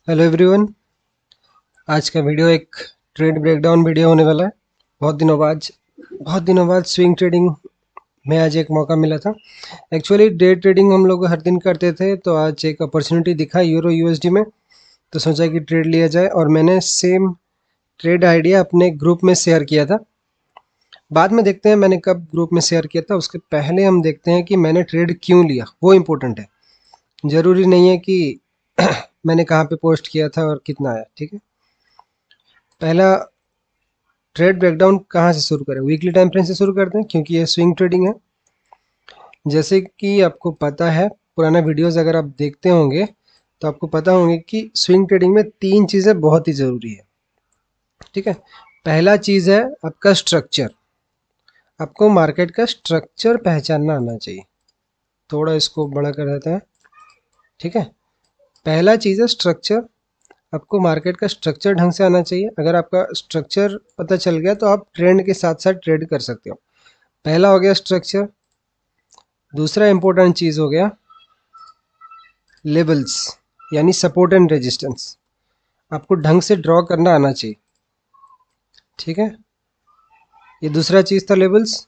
Hello everyone. आज का video एक ट्रेड ब्रेकडाउन वीडियो होने वाला है। बहुत दिनों बाद स्विंग ट्रेडिंग में आज एक मौका मिला था। एक्चुअली डे ट्रेडिंग हम लोग हर दिन करते थे, तो आज एक अपॉर्चुनिटी दिखा यूरो यूएसडी में, तो सोचा कि ट्रेड लिया जाए और मैंने सेम ट्रेड आइडिया अपने ग्रुप में शेयर किया था। बाद में देखते हैं मैंने कब ग्रुप में शेयर किया था, उसके पहले हम देखते हैं कि मैंने ट्रेड क्यों लिया, वो इम्पोर्टेंट है। ज़रूरी नहीं है कि मैंने कहाँ पे पोस्ट किया था और कितना आया। ठीक है, पहला ट्रेड ब्रेकडाउन कहाँ से शुरू करें? वीकली टाइम फ्रेम से शुरू करते हैं, क्योंकि ये स्विंग ट्रेडिंग है। जैसे कि आपको पता है, पुराना वीडियोस अगर आप देखते होंगे तो आपको पता होंगे कि स्विंग ट्रेडिंग में तीन चीज़ें बहुत ही ज़रूरी है। ठीक है, पहला चीज़ है आपका स्ट्रक्चर। आपको मार्केट का स्ट्रक्चर पहचानना आना चाहिए। थोड़ा इसको बड़ा कर देते हैं। ठीक है, पहला चीज़ है स्ट्रक्चर। आपको मार्केट का स्ट्रक्चर ढंग से आना चाहिए। अगर आपका स्ट्रक्चर पता चल गया तो आप ट्रेंड के साथ साथ ट्रेड कर सकते हो। पहला हो गया स्ट्रक्चर। दूसरा इंपॉर्टेंट चीज़ हो गया लेवल्स, यानी सपोर्ट एंड रेजिस्टेंस। आपको ढंग से ड्रॉ करना आना चाहिए। ठीक है, ये दूसरा चीज़ था लेवल्स।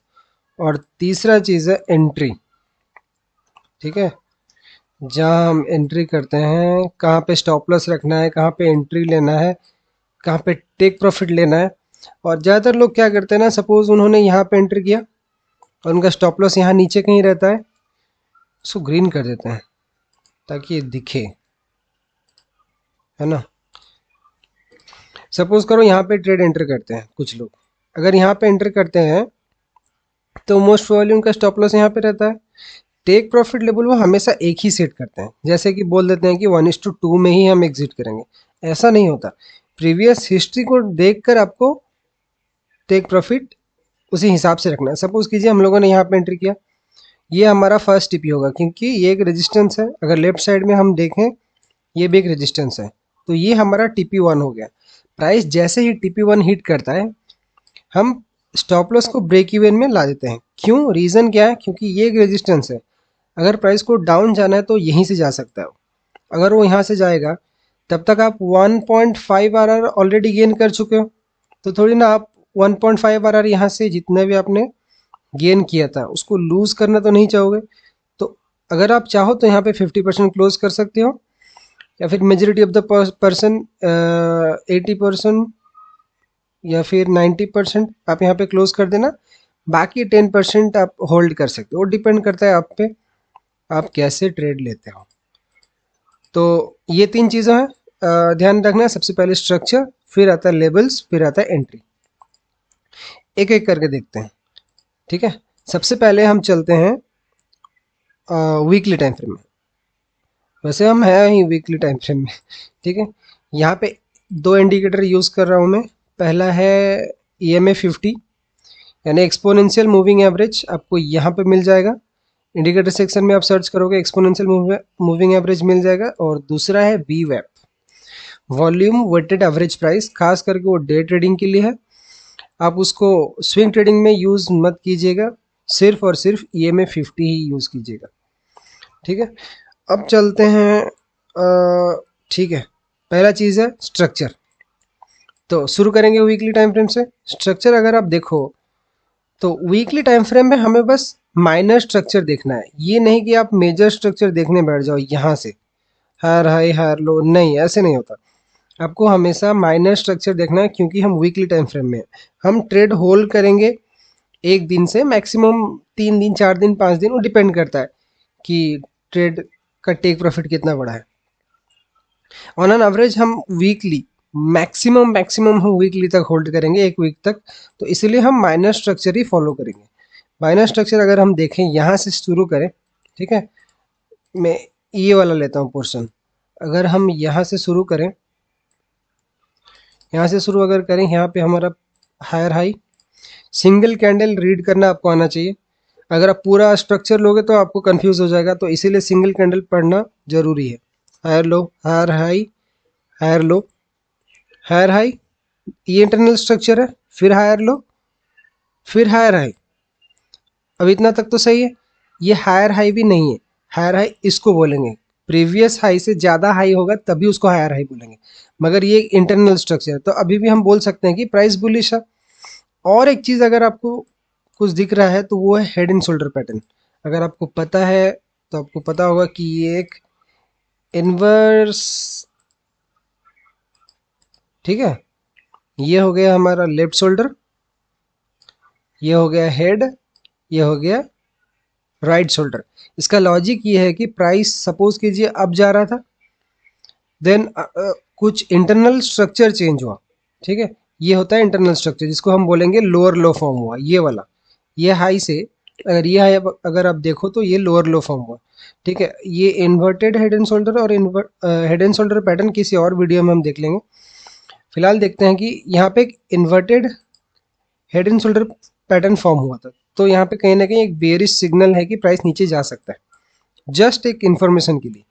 और तीसरा चीज़ है एंट्री। ठीक है, जहाँ हम एंट्री करते हैं, कहाँ पे स्टॉप लॉस रखना है, कहाँ पे एंट्री लेना है, कहाँ पे टेक प्रॉफिट लेना है। और ज़्यादातर लोग क्या करते हैं ना, सपोज उन्होंने यहाँ पे एंट्री किया और उनका स्टॉप लॉस यहाँ नीचे कहीं रहता है, उसको ग्रीन कर देते हैं ताकि ये दिखे, है ना। सपोज करो यहाँ पे ट्रेड एंटर करते हैं कुछ लोग। अगर यहाँ पे एंटर करते हैं तो मोस्ट प्रोबेबली उनका स्टॉप लॉस यहाँ पे रहता है। टेक प्रॉफिट लेवल वो हमेशा एक ही सेट करते हैं, जैसे कि बोल देते हैं कि 1:2 में ही हम एग्जिट करेंगे। ऐसा नहीं होता। प्रीवियस हिस्ट्री को देखकर आपको टेक प्रॉफिट उसी हिसाब से रखना है। सपोज कीजिए हम लोगों ने यहाँ पे एंट्री किया, ये हमारा फर्स्ट टीपी होगा, क्योंकि ये एक रेजिस्टेंस है। अगर लेफ्ट साइड में हम देखें, ये भी एक रेजिस्टेंस है, तो ये हमारा TP1 हो गया। प्राइस जैसे ही TP1 हिट करता है, हम स्टॉप लॉस को ब्रेक इवन में ला देते हैं। क्यों? रीज़न क्या है? क्योंकि ये एक रेजिस्टेंस है। अगर प्राइस को डाउन जाना है तो यहीं से जा सकता है। अगर वो यहाँ से जाएगा, तब तक आप 1.5 आर ऑलरेडी गेन कर चुके हो। तो थोड़ी ना आप 1.5 आर यहाँ से जितने भी आपने गेन किया था उसको लूज करना तो नहीं चाहोगे। तो अगर आप चाहो तो यहाँ पे 50% क्लोज कर सकते हो, या फिर मेजोरिटी ऑफ द पर्सन 80% या फिर 90% आप यहाँ पे क्लोज कर देना। बाकी 10% आप होल्ड कर सकते हो। वो डिपेंड करता है आप पे, आप कैसे ट्रेड लेते हो। तो ये तीन चीज़ें हैं, ध्यान रखना। सबसे पहले स्ट्रक्चर, फिर आता है लेवल्स, फिर आता है एंट्री। एक एक करके देखते हैं। ठीक है, सबसे पहले हम चलते हैं वीकली टाइम फ्रेम में। वैसे हम हैं ही वीकली टाइम फ्रेम में। ठीक है, यहाँ पे दो इंडिकेटर यूज़ कर रहा हूँ मैं। पहला है EMA 50, यानी एक्सपोनेंशियल मूविंग एवरेज। आपको यहाँ पे मिल जाएगा, इंडिकेटर सेक्शन में आप सर्च करोगे एक्सपोनेंशियल मूविंग एवरेज मिल जाएगा। और दूसरा है VWAP, volume weighted average price. खास करके वो डे ट्रेडिंग के लिए है, आप उसको स्विंग ट्रेडिंग में यूज़ मत कीजिएगा। सिर्फ और सिर्फ EMA 50 ही यूज़ कीजिएगा। ठीक है, अब चलते हैं। ठीक है, पहला चीज़ है स्ट्रक्चर। तो शुरू करेंगे वीकली टाइम फ्रेम से। स्ट्रक्चर अगर आप देखो तो वीकली टाइम फ्रेम में हमें बस माइनर स्ट्रक्चर देखना है। ये नहीं कि आप मेजर स्ट्रक्चर देखने बैठ जाओ, यहाँ से हायर हाई हायर लो, नहीं, ऐसे नहीं होता। आपको हमेशा माइनर स्ट्रक्चर देखना है, क्योंकि हम वीकली टाइम फ्रेम में हैं। हम ट्रेड होल्ड करेंगे एक दिन से मैक्सिमम 3 दिन 4 दिन 5 दिन, वो डिपेंड करता है कि ट्रेड का टेक प्रॉफिट कितना बड़ा है। ऑन एन एवरेज हम वीकली मैक्सिमम हम वीकली तक होल्ड करेंगे, एक वीक तक। तो इसीलिए हम माइनर स्ट्रक्चर ही फॉलो करेंगे। माइनर स्ट्रक्चर अगर हम देखें, यहाँ से शुरू करें। ठीक है, मैं ये वाला लेता हूँ पोर्शन। अगर हम यहाँ से शुरू करें, यहाँ से शुरू अगर करें, यहाँ पे हमारा higher high, single candle read करना आपको आना चाहिए। अगर आप पूरा स्ट्रक्चर लोगे तो आपको कंफ्यूज हो जाएगा, तो इसीलिए सिंगल कैंडल पढ़ना जरूरी है। Higher low, higher high, higher low, higher high, ये इंटरनल स्ट्रक्चर है। फिर हायर लो, फिर हायर हाई। अब इतना तक तो सही है। ये हायर हाई भी नहीं है, हायर हाई इसको बोलेंगे। प्रीवियस हाई से ज़्यादा हाई होगा तभी उसको हायर हाई बोलेंगे, मगर ये एक इंटरनल स्ट्रक्चर है, तो अभी भी हम बोल सकते हैं कि प्राइस बुलिश है। और एक चीज़ अगर आपको कुछ दिख रहा है तो वो है हेड एंड शोल्डर पैटर्न। अगर आपको पता है तो आपको पता होगा कि ये एक इन्वर्स, ठीक है, ये हो गया हमारा लेफ्ट शोल्डर, ये हो गया हेड, ये हो गया राइट शोल्डर। इसका लॉजिक ये है कि प्राइस सपोज कीजिए अब जा रहा था, देन कुछ इंटरनल स्ट्रक्चर चेंज हुआ, ठीक है, ये होता है इंटरनल स्ट्रक्चर जिसको हम बोलेंगे लोअर लो फॉर्म हुआ, ये वाला, ये हाई से अगर ये हाई अगर आप देखो तो ये लोअर लो फॉर्म हुआ, ठीक है। ये इन्वर्टेड हेड एंड शोल्डर और हेड एंड शोल्डर पैटर्न किसी और वीडियो में हम देख लेंगे। फिलहाल देखते हैं कि यहाँ पे एक inverted head and shoulder pattern form हुआ था, तो यहाँ पे कहीं ना कहीं एक बेयरिश सिग्नल है कि प्राइस नीचे जा सकता है, जस्ट एक इन्फॉर्मेशन के लिए।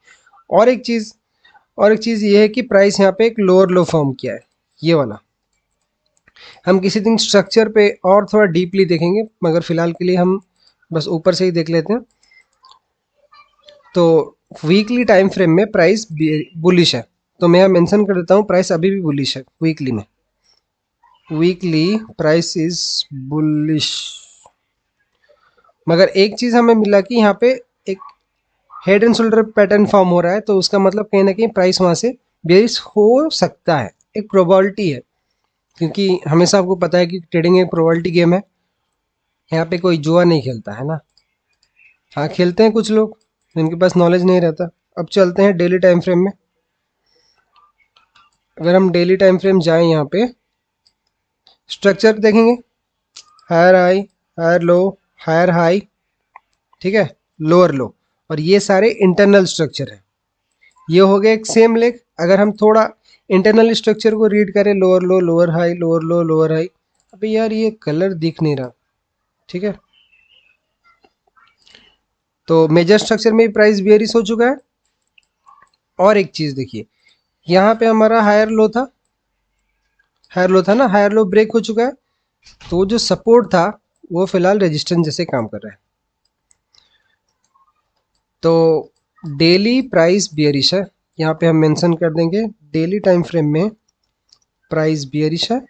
और एक चीज़ ये है कि प्राइस यहाँ पे एक लोअर लो फॉर्म किया है, ये वाला। हम किसी दिन स्ट्रक्चर पे और थोड़ा डीपली देखेंगे, मगर फिलहाल के लिए हम बस ऊपर से ही देख लेते हैं। तो वीकली टाइम फ्रेम में प्राइस बुलिश है, तो मैं यहाँ मेंशन कर देता हूँ प्राइस अभी भी बुलिश है वीकली में। वीकली प्राइस इज बुलिश, मगर एक चीज़ हमें मिला कि यहाँ पे एक head and shoulder pattern form हो रहा है, तो उसका मतलब कहीं ना कहीं प्राइस वहाँ से बेरिश हो सकता है, एक प्रोबेबिलिटी है, क्योंकि हमेशा आपको पता है कि ट्रेडिंग एक प्रोबेबिलिटी गेम है, यहाँ पे कोई जुआ नहीं खेलता है ना। हाँ खेलते हैं कुछ लोग जिनके पास नॉलेज नहीं रहता। अब चलते हैं डेली टाइम फ्रेम में। अगर हम डेली टाइम फ्रेम जाएं, यहाँ पे स्ट्रक्चर देखेंगे, higher high, higher low, higher high, ठीक है, लोअर लो, और ये सारे इंटरनल स्ट्रक्चर है। ये हो गया एक सेम लेग। अगर हम थोड़ा इंटरनल स्ट्रक्चर को रीड करें, लोअर लो, लोअर हाई, लोअर लो, लोअर हाई, अबे यार ये कलर दिख नहीं रहा, ठीक है, तो मेजर स्ट्रक्चर में भी प्राइस बियरिश हो चुका है। और एक चीज़ देखिए, यहाँ पे हमारा हायर लो था, हायर लो था ना, हायर लो ब्रेक हो चुका है, तो जो सपोर्ट था वो फिलहाल रेजिस्टेंस जैसे काम कर रहा है। तो डेली प्राइस बियरिश है, यहाँ पे हम मेंशन कर देंगे डेली टाइम फ्रेम में प्राइस बियरिश है।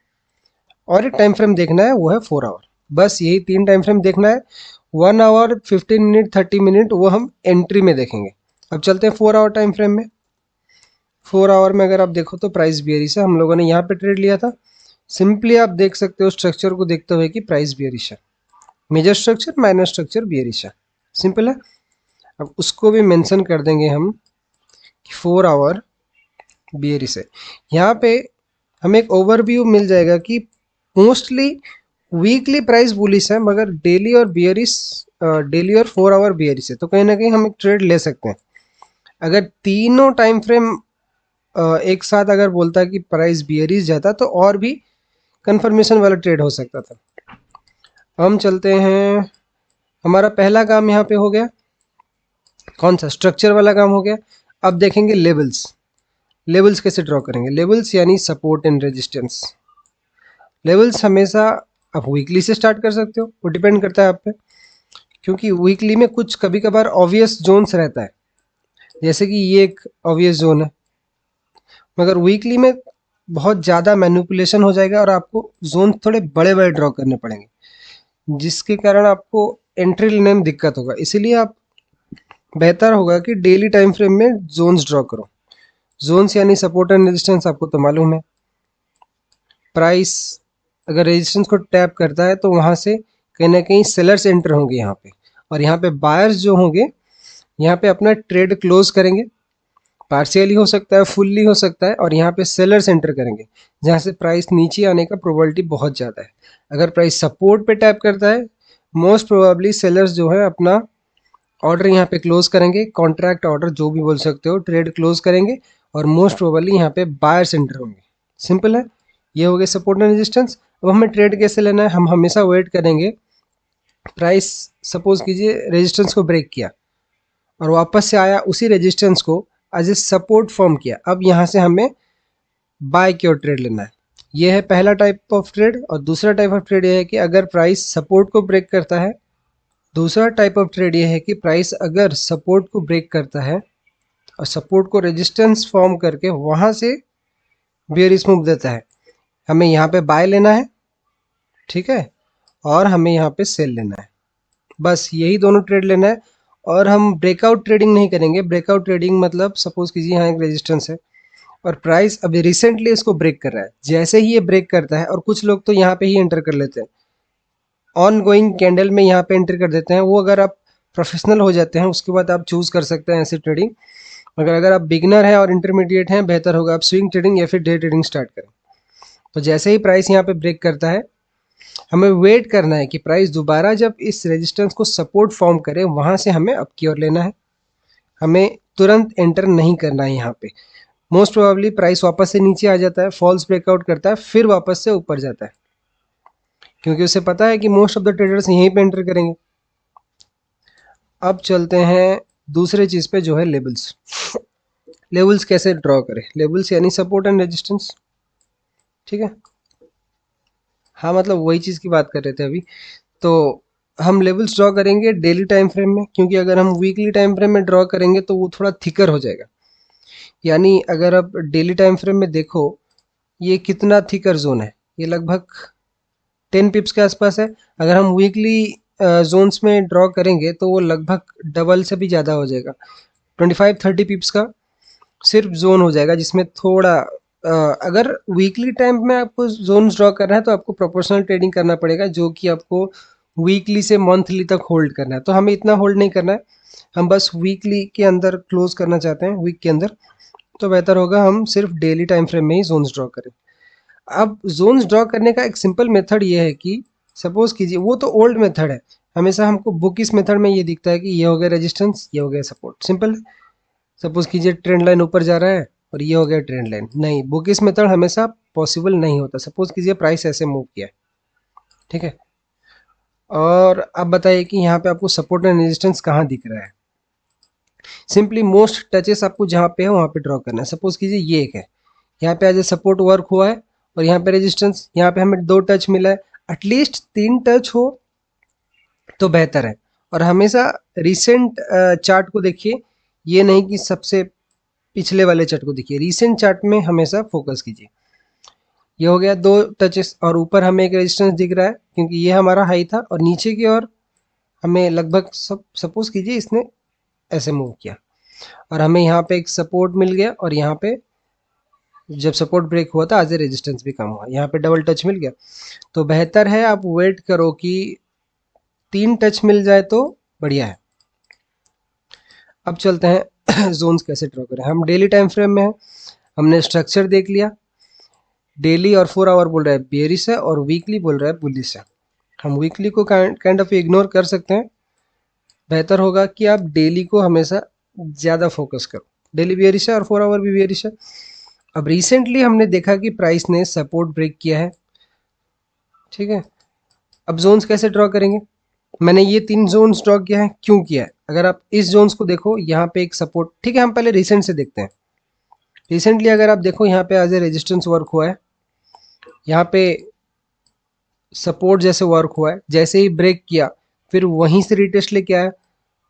और एक टाइम फ्रेम देखना है, वो है 4 आवर, बस यही 3 टाइम फ्रेम देखना है। 1 आवर, 15 मिनट, 30 मिनट वो हम एंट्री में देखेंगे। अब चलते हैं 4 आवर टाइम फ्रेम में। 4 आवर में अगर आप देखो तो प्राइस बियरिश है, हम लोगों ने यहाँ पे ट्रेड लिया था। सिंपली आप देख सकते हो स्ट्रक्चर को देखते हुए कि प्राइस बियरिश है, major structure minor structure bearish है, सिंपल है। अब उसको भी मेंशन कर देंगे हम कि 4 आवर बियरिश है। यहाँ पे हमें एक ओवरव्यू मिल जाएगा कि मोस्टली वीकली प्राइस बुलिश है, मगर डेली और बियरिश, डेली और 4 आवर बियरिश है, तो कहीं ना कहीं हम एक ट्रेड ले सकते हैं। अगर तीनों टाइम फ्रेम एक साथ अगर बोलता है कि प्राइस बियरिश जाता तो और भी कंफर्मेशन वाला ट्रेड हो सकता था। हम चलते हैं, हमारा पहला काम यहाँ पे हो गया, कौन सा, स्ट्रक्चर वाला काम हो गया। अब देखेंगे लेवल्स। लेवल्स कैसे ड्रॉ करेंगे, लेवल्स यानी सपोर्ट एंड रेजिस्टेंस। लेवल्स हमेशा आप वीकली से स्टार्ट कर सकते हो, वो डिपेंड करता है आप पे, क्योंकि वीकली में कुछ कभी कभार ऑब्वियस जोन्स रहता है, जैसे कि ये एक ऑब्वियस जोन है, मगर वीकली में बहुत ज़्यादा मैनिपुलेशन हो जाएगा और आपको जोन थोड़े बड़े बड़े ड्रॉ करने पड़ेंगे, जिसके कारण आपको एंट्री लेने में दिक्कत होगा। इसीलिए आप बेहतर होगा कि डेली टाइम फ्रेम में जोन्स ड्रॉ करो। जोन्स यानी सपोर्ट एंड रेजिस्टेंस, आपको तो मालूम है। प्राइस अगर रेजिस्टेंस को टैप करता है तो वहाँ से कहीं ना कहीं सेलर्स एंटर होंगे यहाँ पे, और यहाँ पे बायर्स जो होंगे यहाँ पे अपना ट्रेड क्लोज करेंगे, पार्शियली हो सकता है, फुल्ली हो सकता है, और यहाँ पे सेलर्स एंटर करेंगे, जहाँ से प्राइस नीचे आने का प्रोबेबिलिटी बहुत ज़्यादा है। अगर प्राइस सपोर्ट पे टैप करता है, मोस्ट प्रोबेबली सेलर्स जो है अपना ऑर्डर यहाँ पे क्लोज करेंगे, कॉन्ट्रैक्ट ऑर्डर जो भी बोल सकते हो, ट्रेड क्लोज करेंगे, और मोस्ट प्रोबेबली यहाँ पे बायर्स एंटर होंगे। सिंपल है, ये हो गया सपोर्ट एंड रेजिस्टेंस। अब हमें ट्रेड कैसे लेना है, हम हमेशा वेट करेंगे, प्राइस सपोज कीजिए रेजिस्टेंस को ब्रेक किया और वापस से आया, उसी रेजिस्टेंस को एज ए सपोर्ट फॉर्म किया, अब यहाँ से हमें बाय की ओर ट्रेड लेना है। ये है पहला टाइप ऑफ ट्रेड। और दूसरा टाइप ऑफ ट्रेड ये है कि अगर प्राइस सपोर्ट को ब्रेक करता है, दूसरा टाइप ऑफ ट्रेड ये है कि प्राइस अगर सपोर्ट को ब्रेक करता है और सपोर्ट को रेजिस्टेंस फॉर्म करके वहां से बेयरिश मूव देता है। हमें यहाँ पे बाय लेना है, ठीक है, और हमें यहाँ पे सेल लेना है, बस यही दोनों ट्रेड लेना है। और हम ब्रेकआउट ट्रेडिंग नहीं करेंगे। ब्रेकआउट ट्रेडिंग मतलब सपोज कीजिए यहाँ एक रेजिस्टेंस है और प्राइस अभी रिसेंटली इसको ब्रेक कर रहा है, जैसे ही ये ब्रेक करता है, और कुछ लोग तो यहाँ पे ही एंटर कर लेते हैं, ऑन गोइंग कैंडल में यहाँ पे एंटर कर देते हैं। वो अगर आप प्रोफेशनल हो जाते हैं उसके बाद आप चूज कर सकते हैं ऐसी ट्रेडिंग। मगर अगर आप बिगिनर हैं और इंटरमीडिएट हैं, बेहतर होगा आप स्विंग ट्रेडिंग या फिर डे ट्रेडिंग स्टार्ट करें। तो जैसे ही प्राइस यहाँ पे ब्रेक करता है, हमें वेट करना है कि प्राइस दोबारा जब इस रेजिस्टेंस को सपोर्ट फॉर्म करे, वहां से हमें अप की ओर लेना है। हमें तुरंत एंटर नहीं करना है यहाँ पे। मोस्ट प्रोबेबली प्राइस वापस से नीचे आ जाता है, फॉल्स ब्रेकआउट करता है, फिर वापस से ऊपर जाता है, क्योंकि उसे पता है कि मोस्ट ऑफ द ट्रेडर्स यहीं पे एंटर करेंगे। अब चलते हैं दूसरे चीज पे, जो है लेवल्स। लेवल्स कैसे ड्रॉ करें? लेवल्स यानी सपोर्ट एंड रेजिस्टेंस, ठीक है। हाँ, मतलब वही चीज की बात कर रहे थे अभी। तो हम लेवल्स ड्रॉ करेंगे डेली टाइम फ्रेम में, क्योंकि अगर हम वीकली टाइम फ्रेम में ड्रॉ करेंगे तो वो थोड़ा थिकर हो जाएगा। यानी अगर आप डेली टाइम फ्रेम में देखो, ये कितना थिकर जोन है, ये लगभग 10 पिप्स के आसपास है। अगर हम वीकली जोन्स में ड्रॉ करेंगे तो वो लगभग डबल से भी ज़्यादा हो जाएगा। 25-30 पिप्स का सिर्फ जोन हो जाएगा, जिसमें थोड़ा अगर वीकली टाइम में आपको जोन ड्रॉ करना है तो आपको प्रोपोर्शनल ट्रेडिंग करना पड़ेगा, जो कि आपको वीकली से मंथली तक होल्ड करना है। तो हमें इतना होल्ड नहीं करना है, हम बस वीकली के अंदर क्लोज करना चाहते हैं, वीक के अंदर। तो बेहतर होगा हम सिर्फ डेली टाइम फ्रेम में ही जोन्स ड्रॉ करें। अब जोन्स ड्रॉ करने का एक सिंपल मेथड ये है कि सपोज कीजिए, वो तो ओल्ड मेथड है, हमेशा हमको बुकिश मेथड में ये दिखता है कि ये हो गया रेजिस्टेंस, ये हो गया सपोर्ट, सिंपल है। सपोज कीजिए ट्रेंड लाइन ऊपर जा रहा है और ये हो गया ट्रेंड लाइन, नहीं, बुकिश मेथड हमेशा पॉसिबल नहीं होता। सपोज कीजिए प्राइस ऐसे मूव किया है, ठीक है, और अब बताइए कि यहाँ पे आपको सपोर्ट एंड रेजिस्टेंस कहाँ दिख रहा है। सिंपली मोस्ट टचेस आपको जहाँ पे है वहाँ पे ड्रॉ करना है। सपोज कीजिए ये एक है, यहाँ पे आज सपोर्ट वर्क हुआ है और यहाँ पे रेजिस्टेंस, यहाँ पे हमें 2 टच मिला है, एटलीस्ट 3 टच हो तो बेहतर है। और हमेशा रिसेंट चार्ट को देखिए, ये नहीं कि सबसे पिछले वाले चार्ट को देखिए, रिसेंट चार्ट में हमेशा फोकस कीजिए। ये हो गया 2 टचेस, और ऊपर हमें एक रेजिस्टेंस दिख रहा है क्योंकि ये हमारा हाई था, और नीचे की ओर हमें लगभग सपोज कीजिए इसने ऐसे मूव किया और हमें यहाँ पे एक सपोर्ट मिल गया, और यहाँ पे जब सपोर्ट ब्रेक हुआ था आज रेजिस्टेंस भी कम हुआ, यहाँ पे डबल टच मिल गया। तो बेहतर है आप वेट करो कि 3 टच मिल जाए तो बढ़िया है। अब चलते हैं जोन्स कैसे ड्रॉ करें। हम डेली टाइम फ्रेम में हैं, हमने स्ट्रक्चर देख लिया। डेली और 4 आवर बोल रहा है बेयरिश है, और वीकली बोल रहा है बुलिश है। हम वीकली को काइंड ऑफ इग्नोर कर सकते हैं। बेहतर होगा कि आप डेली को हमेशा ज़्यादा फोकस करो। डेली बेयरिश है और 4 आवर भी बेयरिश है। अब रिसेंटली हमने देखा कि प्राइस ने सपोर्ट ब्रेक किया है, ठीक है। अब जोन्स कैसे ड्रॉ करेंगे? मैंने ये 3 जोन्स ड्रॉ किया है, क्यों किया है? अगर आप इस जोन्स को देखो, यहाँ पे एक सपोर्ट, ठीक है, हम पहले रिसेंट से देखते हैं। रिसेंटली अगर आप देखो, यहाँ पे एज ए रेजिस्टेंस वर्क हुआ है, यहाँ पे सपोर्ट जैसे वर्क हुआ है, जैसे ही ब्रेक किया फिर वहीं से रिटेस्ट लेके आया,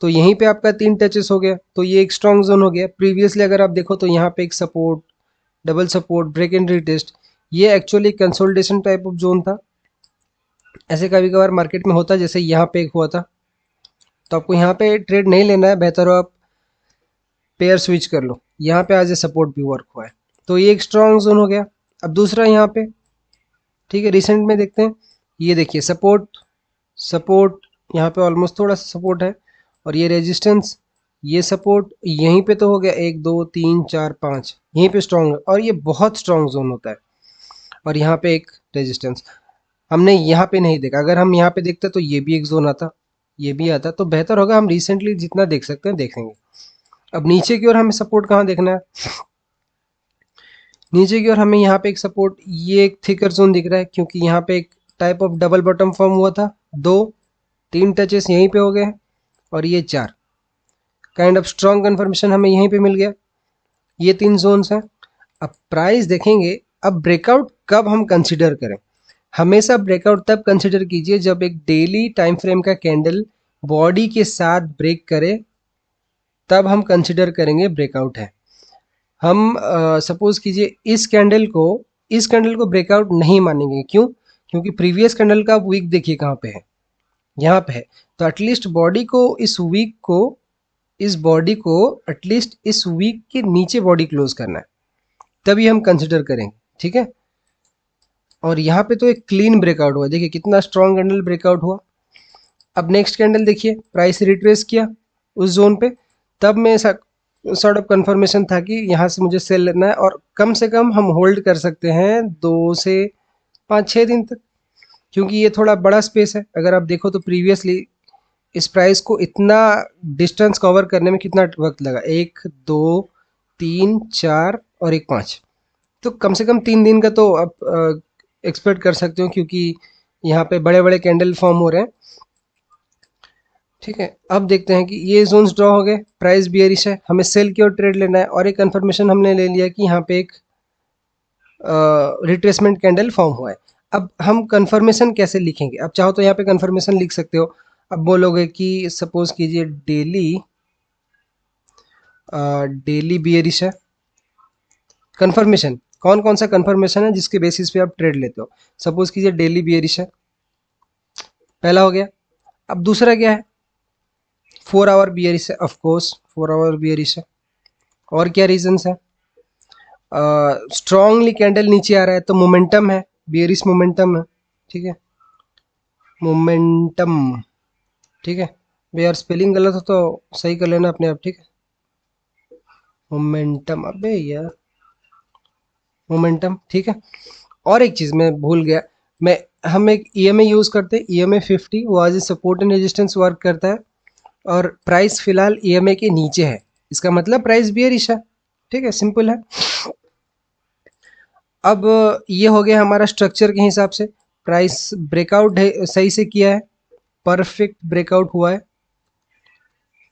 तो यहीं पे आपका 3 टचेस हो गया, तो ये एक स्ट्रॉन्ग जोन हो गया। प्रीवियसली अगर आप देखो तो यहाँ पे एक support, double support, break and retest, ये actually consolidation type of zone था। ऐसे कभी कभार मार्केट में होता है, जैसे यहाँ पे एक हुआ था। तो आपको यहाँ पे ट्रेड नहीं लेना है, बेहतर हो आप पेयर स्विच कर लो। यहाँ पे आज सपोर्ट भी वर्क हुआ है, तो ये एक स्ट्रॉन्ग जोन हो गया। अब दूसरा यहाँ पे, ठीक है, रिसेंट में देखते हैं, ये देखिए सपोर्ट, सपोर्ट, यहाँ पे ऑलमोस्ट थोड़ा सा सपोर्ट है, और ये रेजिस्टेंस, ये सपोर्ट, यहीं पे तो हो गया 1 2 3 4 5, यहीं पे स्ट्रॉन्ग है, और ये बहुत स्ट्रॉन्ग जोन होता है। और यहाँ पे एक रेजिस्टेंस हमने यहाँ पे नहीं देखा, अगर हम यहाँ पे देखते तो ये भी एक जोन आता, ये भी आता, तो बेहतर होगा हम रिसेंटली जितना देख सकते हैं देखेंगे। अब नीचे की ओर हमें सपोर्ट कहाँ देखना है? नीचे की ओर हमें यहाँ पे एक सपोर्ट, ये एक थिकर जोन दिख रहा है, क्योंकि यहाँ पे एक type of double bottom form हुआ था, 3 टचेस यहीं पे हो गए, और ये 4 काइंड ऑफ स्ट्रॉन्ग कन्फर्मेशन हमें यहीं पे मिल गया। ये 3 जोन्स हैं। अब प्राइस देखेंगे, अब ब्रेकआउट कब हम कंसिडर करें? हमेशा ब्रेकआउट तब कंसिडर कीजिए जब एक डेली टाइम फ्रेम का कैंडल बॉडी के साथ ब्रेक करे, तब हम कंसिडर करेंगे ब्रेकआउट है। हम सपोज कीजिए इस कैंडल को ब्रेकआउट नहीं मानेंगे। क्यों? क्योंकि प्रीवियस कैंडल का आप वीक देखिए कहाँ पे है, यहाँ पे है। तो एटलीस्ट इस बॉडी को एटलीस्ट इस वीक के नीचे बॉडी क्लोज करना है, तभी हम कंसिडर करेंगे। ठीक है, और यहाँ पे तो एक क्लीन ब्रेकआउट हुआ, देखिए कितना स्ट्रॉन्ग कैंडल ब्रेकआउट हुआ। अब नेक्स्ट कैंडल देखिए, प्राइस रिट्रेस किया उस जोन पे, तब में सॉर्ट ऑफ कंफर्मेशन था कि यहाँ से मुझे सेल लेना है, और कम से कम हम होल्ड कर सकते हैं 2 से 5-6 दिन तक, क्योंकि ये थोड़ा बड़ा स्पेस है। अगर आप देखो तो प्रीवियसली इस प्राइस को इतना डिस्टेंस कवर करने में कितना वक्त लगा, 1 2 3 4 और 1 5, तो कम से कम 3 दिन का तो आप एक्सपेक्ट कर सकते हो, क्योंकि यहाँ पे बड़े बड़े कैंडल फॉर्म हो रहे हैं। ठीक है, अब देखते हैं कि ये जोन्स ड्रॉ हो गए, प्राइस बियरिश है, हमें सेल की ओर ट्रेड लेना है, और एक कंफर्मेशन हमने ले लिया कि यहाँ पे एक रिट्रेसमेंट कैंडल फॉर्म हुआ है। अब हम कंफर्मेशन कैसे लिखेंगे? अब चाहो तो यहाँ पे कंफर्मेशन लिख सकते हो। अब बोलोगे कि सपोज कीजिए डेली बियरिश है। कंफर्मेशन कौन कौन सा कंफर्मेशन है जिसके बेसिस पे आप ट्रेड लेते हो? सपोज कीजिए डेली बियरिश है, पहला हो गया। अब दूसरा क्या है? 4 आवर बियरिश है, ऑफकोर्स 4 आवर बियरिश है। और क्या रीजंस है? स्ट्रांगली कैंडल नीचे आ रहा है तो मोमेंटम है, बियरिश मोमेंटम है। ठीक है, मोमेंटम। ठीक है, यार स्पेलिंग गलत हो तो सही कर लेना अपने आप। ठीक है, मोमेंटम, अबे यार मोमेंटम। ठीक है, और एक चीज मैं भूल गया, मैं हम एक ईएमए यूज करते हैं, ईएमए 50, वो as a support and resistance work करता है, और प्राइस फिलहाल ईएमए के नीचे है, इसका मतलब प्राइस बियरिश है। ठीक है, सिंपल है। अब ये हो गया हमारा स्ट्रक्चर के हिसाब से, प्राइस ब्रेकआउट है, सही से किया है, परफेक्ट ब्रेकआउट हुआ है,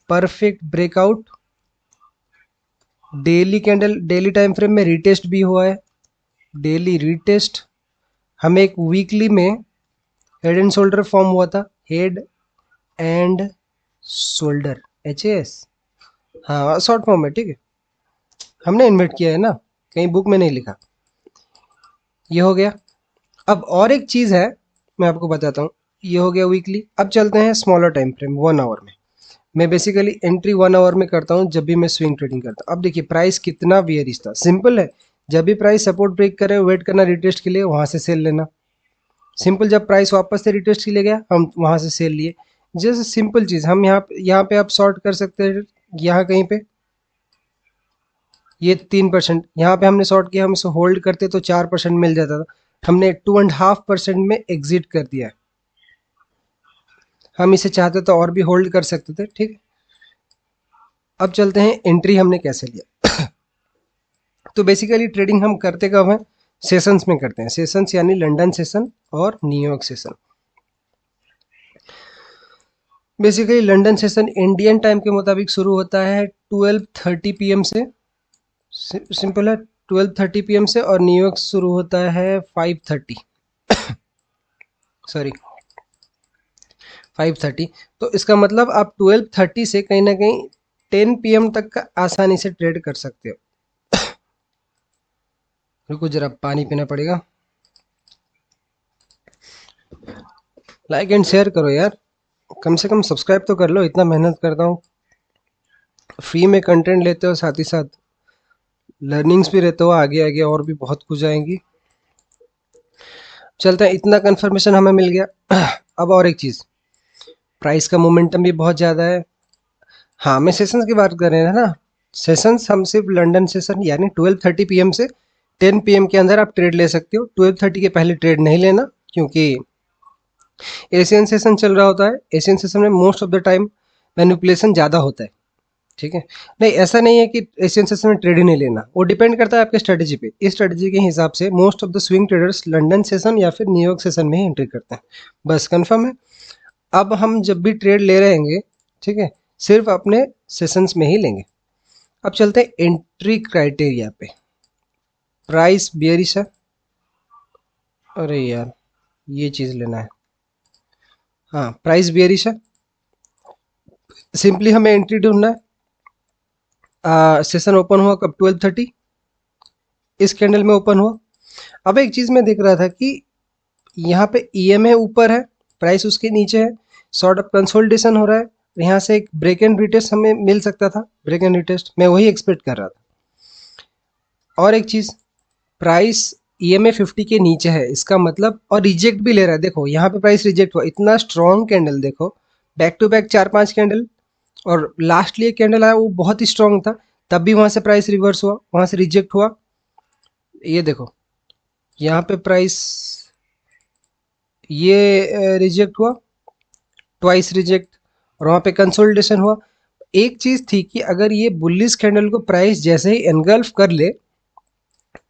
perfect breakout. Daily candle daily time frame में रिटेस्ट भी हुआ है, डेली रिटेस्ट। हमें एक वीकली में हेड एंड शोल्डर फॉर्म हुआ था, हेड एंड शोल्डर, HAS, हाँ शॉर्ट फॉर्म है। ठीक है, हमने इन्वेट किया है ना, कहीं बुक में नहीं लिखा। ये हो गया। अब और एक चीज़ है, मैं आपको बताता हूँ। ये हो गया वीकली। अब चलते हैं स्मॉलर टाइम फ्रेम, 1 आवर में। मैं बेसिकली एंट्री 1 आवर में करता हूँ जब भी मैं स्विंग ट्रेडिंग करता हूँ। अब देखिए प्राइस कितना बियरिश था, सिंपल है। जब भी प्राइस सपोर्ट ब्रेक करे, वेट करना रिटेस्ट के लिए, वहाँ से सेल लेना। सिंपल, जब प्राइस वापस से रिटेस्ट के लिए गया, हम वहाँ से सेल लिए। जैसे सिंपल चीज़, हम यहाँ पे आप शॉर्ट कर सकते हैं, यहाँ कहीं पे ये 3%, यहाँ पे हमने शॉर्ट किया, हम इसे होल्ड करते तो 4% मिल जाता था, हमने 2.5% में एग्जिट कर दिया। हम इसे चाहते तो और भी होल्ड कर सकते थे। ठीक, अब चलते हैं एंट्री हमने कैसे लिया। तो बेसिकली ट्रेडिंग हम करते कब हैं? सेशंस में करते हैं। सेशंस यानी लंदन सेशन और New York session. Basically London session Indian time के मुताबिक शुरू होता है 12:30 PM से, सिंपल है, 12:30 PM से, और न्यूयॉर्क शुरू होता है 5:30, सॉरी 5:30। तो इसका मतलब आप 12:30 से कहीं ना कहीं 10 PM तक का आसानी से ट्रेड कर सकते हो। रुको जरा पानी पीना पड़ेगा। लाइक एंड शेयर करो यार, कम से कम सब्सक्राइब तो कर लो, इतना मेहनत करता हूँ, फ्री में कंटेंट लेते हो, साथ ही साथ लर्निंग्स भी रहते हो, आगे आगे और भी बहुत कुछ आएंगी। चलते हैं, इतना कंफर्मेशन हमें मिल गया। अब और एक चीज़, प्राइस का मोमेंटम भी बहुत ज़्यादा है। हाँ, मैं सेशंस की बात कर रहे हैं ना, सेशंस हम सिर्फ लंदन सेशन यानी 12:30 PM से 10 PM के अंदर आप ट्रेड ले सकते हो। 12:30 के पहले ट्रेड नहीं लेना, क्योंकि एशियन सेशन चल रहा होता है। एशियन सेशन में most of the time manipulation ज़्यादा होता है। ठीक है, नहीं ऐसा नहीं है कि एशियन सेशन में ट्रेड ही नहीं लेना, वो डिपेंड करता है आपके स्ट्रेटजी पे। इस स्ट्रेटजी के हिसाब से most of the swing traders London session या फिर न्यूयॉर्क सेशन में ही एंट्री करते हैं, बस कंफर्म है। अब हम जब भी ट्रेड ले रहेंगे, ठीक है, सिर्फ अपने सेशंस में ही लेंगे। अब चलते हैं एंट्री क्राइटेरिया पे। प्राइस बियरिश है, अरे यार ये चीज़ लेना है, हाँ प्राइस बियरिश है, सिंपली हमें एंट्री ढूंढना है। सेशन ओपन हुआ कब, 12:30, इस कैंडल में ओपन हुआ। अब एक चीज़ मैं देख रहा था कि यहाँ पे ईएमए ऊपर है, प्राइस उसके नीचे है, सॉर्ट ऑफ कंसोलिडेशन हो रहा है। यहाँ से एक ब्रेक एंड रिटेस्ट हमें मिल सकता था, ब्रेक एंड रिटेस्ट मैं वही एक्सपेक्ट कर रहा था। और एक चीज़, प्राइस ईएमए 50 के नीचे है, इसका मतलब, और रिजेक्ट भी ले रहा है। देखो यहाँ पे प्राइस रिजेक्ट हुआ, इतना स्ट्रॉन्ग कैंडल, देखो बैक टू बैक 4-5 कैंडल, और लास्टली एक कैंडल आया वो बहुत ही स्ट्रॉन्ग था, तब भी वहाँ से प्राइस रिवर्स हुआ, वहाँ से रिजेक्ट हुआ। ये देखो यहाँ पे प्राइस ये रिजेक्ट हुआ, ट्वाइस रिजेक्ट, और वहाँ पे कंसोलिडेशन हुआ। एक चीज़ थी कि अगर ये बुलिश कैंडल को प्राइस जैसे ही एनगल्फ कर ले,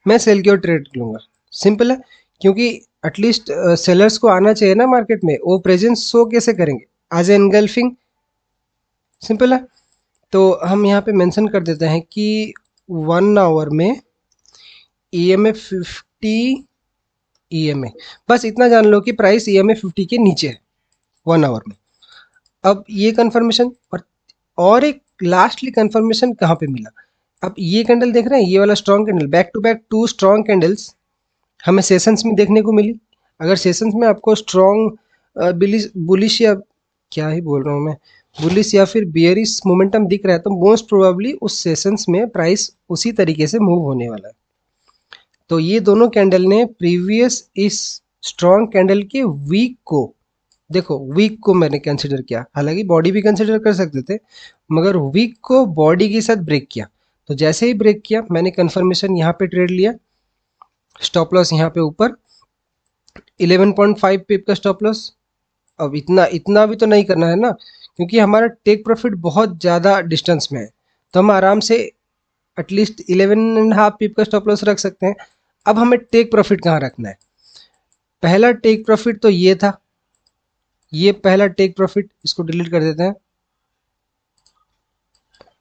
मैं सेल की ओर ट्रेड लूँगा। सिंपल है, क्योंकि एटलीस्ट सेलर्स को आना चाहिए ना मार्केट में, वो प्रेजेंस शो कैसे करेंगे, एज एनगल्फिंग। सिंपल है। तो हम यहाँ पे मेंशन कर देते हैं कि 1 आवर में ईएमए 50, ईएमए बस इतना जान लो कि प्राइस ईएमए 50 के नीचे है 1 आवर में। अब ये कंफर्मेशन, और एक लास्टली कंफर्मेशन कहाँ पे मिला, अब ये कैंडल देख रहे हैं, ये वाला strong candle, back to back 2 strong candles हमें सेशंस में देखने को मिली। अगर सेशंस में आपको स्ट्रॉन्ग बुलिश या क्या ही बोल रहा हूँ मैं, बुलिश या फिर बियरिश मोमेंटम दिख रहा है, तो मोस्ट प्रोबेबली उस सेशंस में प्राइस उसी तरीके से मूव होने वाला है। तो ये दोनों कैंडल ने प्रीवियस इस स्ट्रॉन्ग कैंडल के वीक को, देखो वीक को मैंने कंसिडर किया, हालांकि बॉडी भी कंसिडर कर सकते थे, मगर वीक को बॉडी के साथ ब्रेक किया। तो जैसे ही ब्रेक किया, मैंने कंफर्मेशन यहाँ पे ट्रेड लिया, स्टॉप लॉस यहाँ पे ऊपर 11.5 पिप का स्टॉप लॉस। अब इतना इतना भी तो नहीं करना है ना, क्योंकि हमारा टेक प्रॉफिट बहुत ज़्यादा डिस्टेंस में है, तो हम आराम से एटलीस्ट 11.5 पिप का स्टॉप लॉस रख सकते हैं। अब हमें टेक प्रॉफिट कहाँ रखना है, पहला टेक प्रॉफिट तो ये था, ये पहला टेक प्रॉफिट, इसको डिलीट कर देते हैं।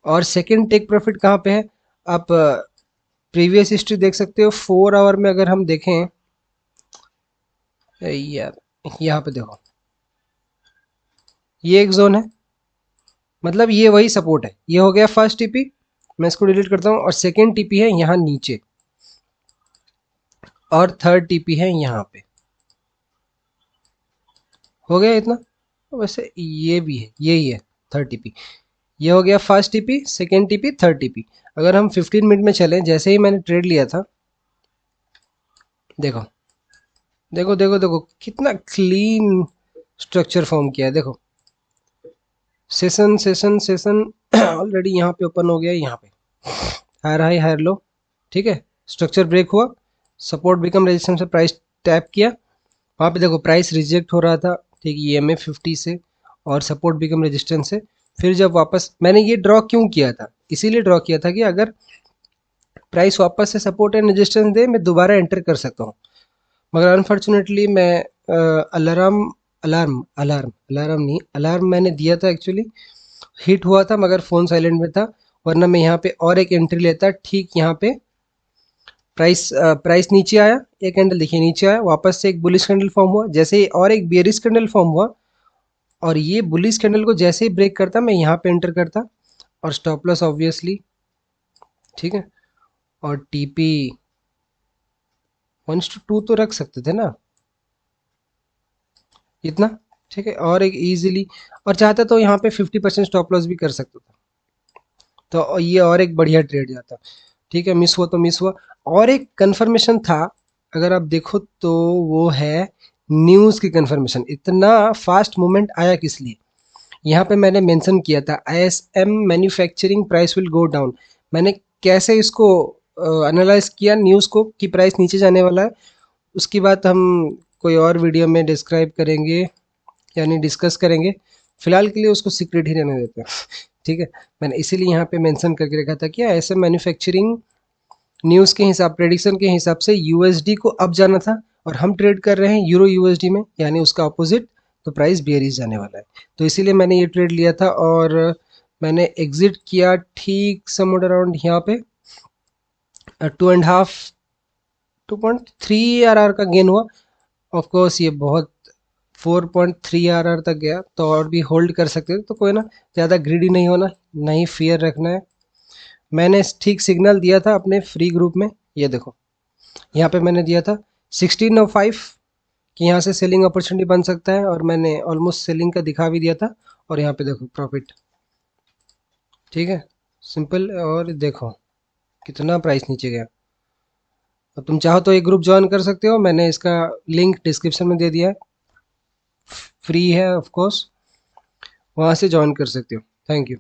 और सेकंड टेक प्रॉफिट कहाँ पे है, आप प्रीवियस हिस्ट्री देख सकते हो, 4 आवर में अगर हम देखें यार, यहाँ पे देखो ये एक जोन है, मतलब ये वही सपोर्ट है। ये हो गया फर्स्ट टीपी, मैं इसको डिलीट करता हूँ, और सेकंड टीपी है यहाँ नीचे, और थर्ड टीपी है यहाँ पे। हो गया इतना, वैसे ये भी है, यही है थर्ड टीपी। ये हो गया first TP, second TP, third TP. अगर हम 15 मिनट में चलें, जैसे ही मैंने ट्रेड लिया था, देखो देखो देखो देखो कितना क्लीन स्ट्रक्चर फॉर्म किया है। देखो सेशन सेशन सेशन ऑलरेडी यहाँ पे ओपन हो गया है, यहाँ पे हायर हाई हायर लो, ठीक है, स्ट्रक्चर ब्रेक हुआ, सपोर्ट बिकम रेजिस्टेंस से प्राइस टैप किया, वहाँ पे देखो प्राइस रिजेक्ट हो रहा था, ठीक है, ईएमए 50 से, और सपोर्ट बिकम रेजिस्टेंस से। फिर जब वापस, मैंने ये ड्रॉ क्यों किया था, इसीलिए ड्रॉ किया था कि अगर प्राइस वापस से सपोर्ट एंड रेजिस्टेंस दे, मैं दोबारा एंटर कर सकता हूँ। मगर अनफॉर्चुनेटली मैं अलार्म अलार्म अलार्म अलार्म नहीं, अलार्म मैंने दिया था एक्चुअली, हिट हुआ था, मगर फ़ोन साइलेंट में था, वरना मैं यहाँ पे और एक एंट्री लेता। ठीक यहाँ पे प्राइस नीचे आया, एक कैंडल देखिए नीचे आया, वापस से एक बुलिश कैंडल फॉर्म हुआ, जैसे ही और एक बेरिश कैंडल फॉर्म हुआ, और ये बुलिश कैंडल को जैसे ही ब्रेक करता, मैं यहाँ पे एंटर करता, और स्टॉप लॉस ऑब्वियसली, ठीक है, और टीपी 1:2 तो रख सकते थे ना, इतना, ठीक है, और एक इजीली, और चाहता तो यहाँ पे 50% स्टॉप लॉस भी कर सकता था, तो ये और एक बढ़िया ट्रेड जाता। ठीक है, मिस हुआ तो मिस हुआ। और एक कंफर्मेशन था, अगर आप देखो तो वो है न्यूज़ की कंफर्मेशन। इतना फास्ट मूवमेंट आया किस लिए, यहाँ पे मैंने मेंशन किया था ISM manufacturing price will go down. मैंने कैसे इसको एनालाइज किया न्यूज़ को कि प्राइस नीचे जाने वाला है, उसकी बात हम कोई और वीडियो में डिस्क्राइब करेंगे, यानी डिस्कस करेंगे। फिलहाल के लिए उसको सीक्रेट ही रहने देते हैं ठीक है, मैंने इसीलिए यहाँ पे मेंशन करके रखा था कि ऐसे मैन्युफैक्चरिंग न्यूज़ के हिसाब, प्रेडिक्शन के हिसाब से यूएसडी को अप जाना था, और हम ट्रेड कर रहे हैं यूरो यूएसडी में, यानी उसका अपोजिट, तो प्राइस बेयरिश जाने वाला है। तो इसीलिए मैंने ये ट्रेड लिया था, और मैंने एग्जिट किया ठीक समोड अराउंड यहाँ पे 2.5 2.3 आर का गेन हुआ। ऑफ कोर्स ये बहुत 4.3 आर तक गया, तो और भी होल्ड कर सकते थे, तो कोई ना, ज़्यादा ग्रीडी नहीं होना, नहीं फियर रखना है। मैंने ठीक सिग्नल दिया था अपने फ्री ग्रुप में, ये देखो यहाँ पे मैंने दिया था 1605 कि यहाँ से सेलिंग अपॉर्चुनिटी बन सकता है, और मैंने ऑलमोस्ट सेलिंग का दिखा भी दिया था। और यहाँ पे देखो प्रॉफिट, ठीक है, सिंपल। और देखो कितना प्राइस नीचे गया। और तुम चाहो तो एक ग्रुप ज्वाइन कर सकते हो, मैंने इसका लिंक डिस्क्रिप्शन में दे दिया है, फ्री है ऑफ कोर्स, वहाँ से ज्वाइन कर सकते हो। Thank you.